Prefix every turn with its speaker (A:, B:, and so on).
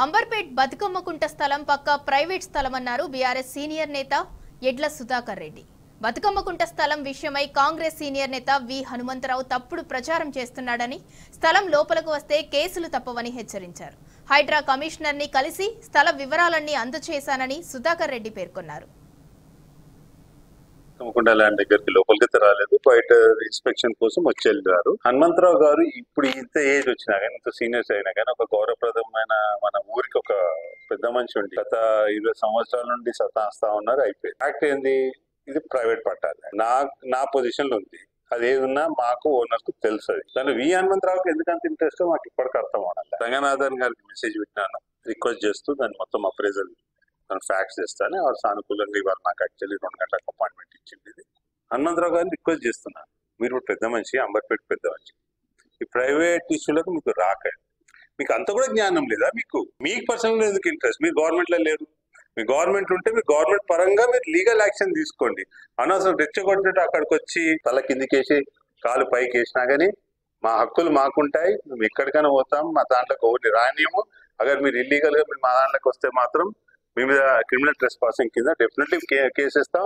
A: అంబర్పేట్ బతుకమ్మకుంట స్థలం పక్క private స్థలమన్నారు BRS senior నేత ఎడ్ల సుధాకర్ రెడ్డి. బతుకమ్మకుంట స్థలం విషయమై కాంగ్రెస్ సీనియర్ నేత వి హనుమంతరావు తప్పుడు ప్రచారం చేస్తున్నాడని, స్థలం లోపలకు వస్తే కేసులు తప్పవని హెచ్చరించారు. హైడ్రా కమిషనర్ ని కలిసి స్థల వివరాలన్నీ అందజేశానని సుధాకర్ రెడ్డి పేర్కొన్నారు.
B: కమ్మకుంట ల్యాండ్ దగ్గరికి లోపలికి రాలేదు, బయట ఇన్స్పెక్షన్ కోసం వచ్చి వెళ్ళారు. హనుమంతరావు గారు ఇప్పుడు ఇంత ఏజ్ వచ్చినా కానీ, ఇంత సీనియర్స్ అయినా కానీ, ఒక గౌరవప్రదమైన మన ఊరికి ఒక పెద్ద మనిషి ఉండి గత 20 సంవత్సరాల నుండి సతాస్తా ఉన్నారు. అయిపోయింది. ఫ్యాక్ట్ ఏంది, ఇది ప్రైవేట్ పట్టాలి. నా పొజిషన్ లో ఉంది. అది ఏది ఉన్నా మాకు ఓనర్ కు తెలుసు. దాని వి హనుమంతరావుకి ఎందుకంత ఇంట్రెస్ట్ మాకు ఇప్పటికి అర్థం అవ్వాలి. రంగనాథన్ గారికి మెసేజ్ పెట్టినాను, రిక్వెస్ట్ చేస్తూ దాన్ని మొత్తం అప్రైజల్ ఫ్యాక్ట్స్ చేస్తాను. వారు సానుకూలంగా ఇవాళ నాకు యాక్చువల్లీ 2 గంటలకు అపాయింట్మెంట్ ఇచ్చింది. ఇది హనుమంతరావు గారిని రిక్వెస్ట్ చేస్తున్నాను, మీరు పెద్ద మనిషి, అంబర్పేట పెద్ద మనిషి, ఈ ప్రైవేట్ ఇష్యూలకు మీకు రాకండి. మీకు అంత కూడా జ్ఞానం లేదా? మీకు పర్సనల్ ఎందుకు ఇంట్రెస్ట్? మీరు గవర్నమెంట్ లో లేరు. మీ గవర్నమెంట్ ఉంటే మీ గవర్నమెంట్ పరంగా మీరు లీగల్ యాక్షన్ తీసుకోండి. అనవసరం రెచ్చగొట్టినట్టు అక్కడికి వచ్చి తల కిందికేసి కాలు పైకి వేసినా కానీ మా హక్కులు మాకుంటాయి. మేము ఎక్కడికైనా పోతాం. మా దాంట్లోకి ఒకటి రానియము. అగర్ మీరు ఇల్లీగల్ గా మీరు మా దాంట్లోకి వస్తే మాత్రం మీ మీద క్రిమినల్ ట్రెస్పాసింగ్ కింద డెఫినెట్లీ కేసు ఇస్తాం.